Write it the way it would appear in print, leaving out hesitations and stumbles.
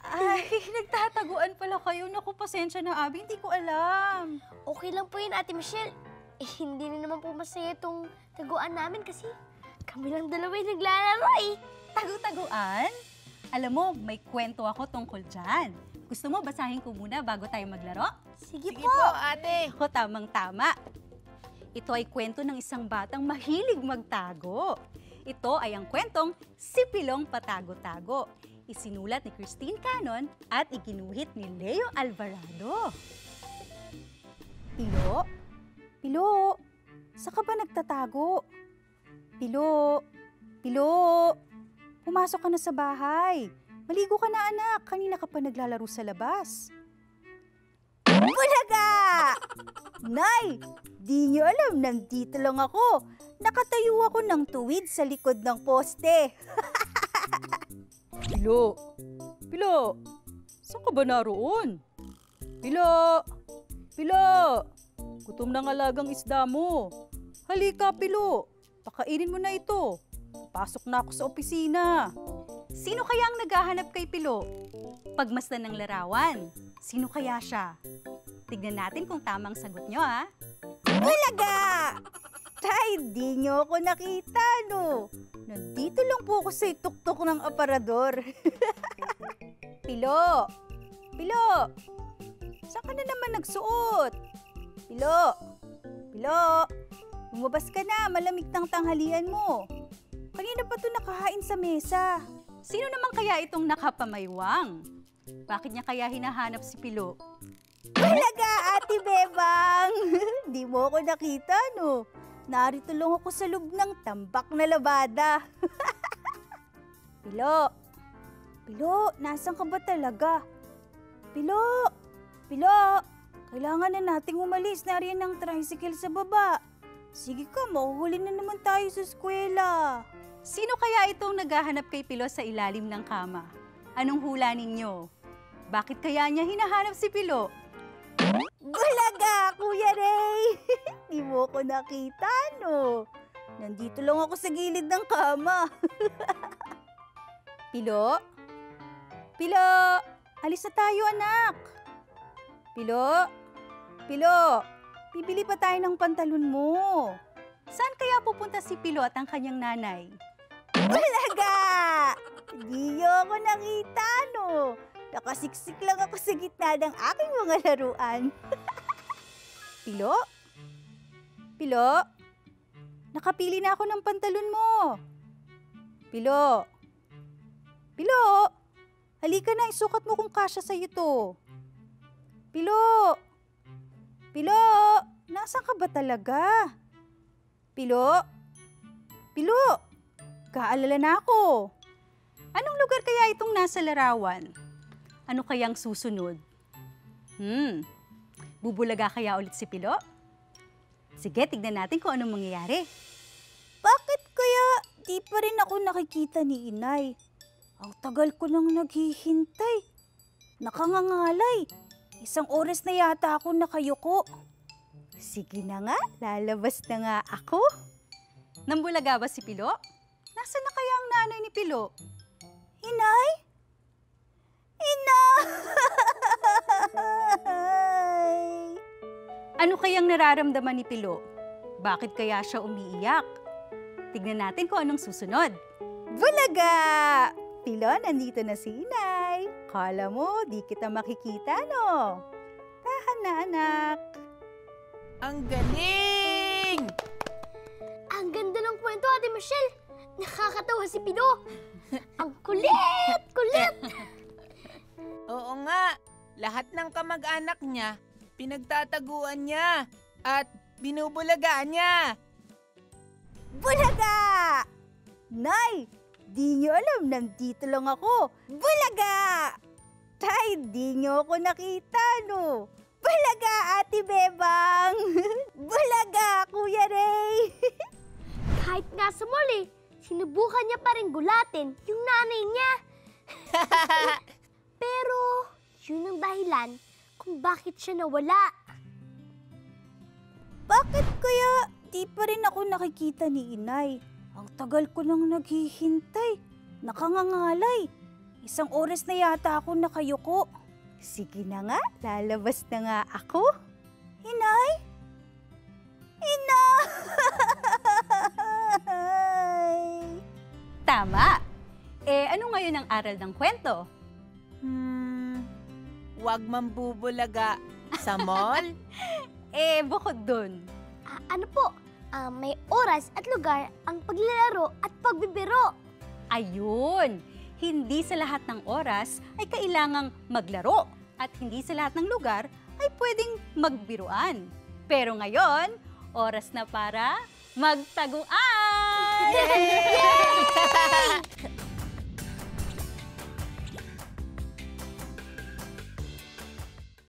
Ay, nagtataguan pala kayo. Naku, pasensya na, Abby. Hindi ko alam. Okay lang po yun, Ate Michelle. Hindi na naman po masaya itong taguan namin kasi kami lang dalawa yung naglalaro eh. Tagu-taguan? Alam mo, may kwento ako tungkol dyan. Gusto mo basahin ko muna bago tayo maglaro? Sige Sige po. po, ate. Ako, tamang-tama. Ito ay kwento ng isang batang mahilig magtago. Ito ay ang kwentong Si Pilong Patago-Tago. Isinulat ni Christine Canon at iginuhit ni Leo Alvarado. Pilo? Pilo? Saan ka ba nagtatago? Pilo? Pilo? Pumasok ka na sa bahay. Maligo ka na, anak. Kanina ka pa naglalaro sa labas. Bulaga! Nay, di niyo alam, nandito lang ako. Nakatayo ako ng tuwid sa likod ng poste. Pilo, Pilo, saan ka ba naroon? Pilo, Pilo, gutom ng alagang isda mo. Halika, Pilo, pakainin mo na ito. Pasok na ako sa opisina. Sino kaya ang naghahanap kay Pilo? Pagmasdan ng larawan. Sino kaya siya? Tignan natin kung tamang sagot nyo, ha? Bulaga! Tay, di nyo ako nakita, no? Nandito lang po ako sa tuktok ng aparador. Pilo! Pilo! Saan ka na naman nagsuot? Pilo! Pilo! Lumabas ka na, malamig ng tanghalian mo. Kanina pa ito nakahain sa mesa. Sino naman kaya itong nakapamaywang? Bakit niya kaya hinahanap si Pilo? Talaga, Ate Bebang! Di mo ako nakita, no? Narito lang ako sa loob ng tambak na labada. Pilo! Pilo, nasan ka ba talaga? Pilo! Pilo! Kailangan na nating umalis. Nariyan ang tricycle sa baba. Sige ka, mahuhuli na naman tayo sa eskwela. Sino kaya itong naghahanap kay Pilo sa ilalim ng kama? Anong hula ninyo? Bakit kaya niya hinahanap si Pilo? Bulaga, Kuya Ray! Di mo ko nakita, no? Nandito lang ako sa gilid ng kama. Pilo? Pilo! Alis na tayo, anak! Pilo? Pilo! Bibili pa tayo ng pantalon mo. Saan kaya pupunta si Pilo at ang kanyang nanay? Bulaga! Di niyo ako nakita, no? Nakasiksik lang ako sa gitna ng aking mga laruan. Pilo? Pilo? Nakapili na ako ng pantalon mo. Pilo? Pilo? Halika na, isukat mo kung kasya sa'yo to. Pilo? Pilo? Nasaan ka ba talaga? Pilo? Pilo? Kaalala na ako. Anong lugar kaya itong nasa larawan? Ano kayang susunod? Bubulaga kaya ulit si Pilo? Sige, tignan natin kung anong mangyayari. Bakit kaya di pa rin ako nakikita ni Inay? Ang tagal ko nang naghihintay. Nakangangalay. 1 oras na yata ako nakayuko. Sige na nga, lalabas na nga ako. Nambulaga ba si Pilo? Nasaan na kaya ang nanay ni Pilo? Inay? Inay! Ano kayang nararamdaman ni Pilo? Bakit kaya siya umiiyak? Tignan natin kung anong susunod. Bulaga! Pilo, nandito na si Inay. Kala mo, di kita makikita, no? Tahan na, anak. Ang galing! Ang ganda ng kwento, Ate Michelle. Nakakatawa si Pilo. Ang kulit! Kulit! Oo nga, lahat ng kamag-anak niya, pinagtataguan niya at binubulagaan niya. Bulaga! Nay, di niyo alam, nandito lang ako. Bulaga! Tay, di niyo ako nakita, no? Bulaga, Ate Bebang! Bulaga, Kuya Ray! Kahit nga sa mall eh, sinubukan niya pa rin gulatin yung nanay niya. Pero, yun ang dahilan kung bakit siya nawala. Bakit kaya di pa rin ako nakikita ni Inay? Ang tagal ko nang naghihintay. Nakangangalay. Isang oras na yata ako nakayuko. Sige na nga, lalabas na nga ako. Inay? Inay! Tama! Ano ngayon ang aral ng kwento? Wag mambubulaga sa mall. Bukod dun. Ano po? May oras at lugar ang paglalaro at pagbibiro. Ayun! Hindi sa lahat ng oras ay kailangang maglaro at hindi sa lahat ng lugar ay pwedeng magbiruan. Pero ngayon, oras na para magtaguan! Yay!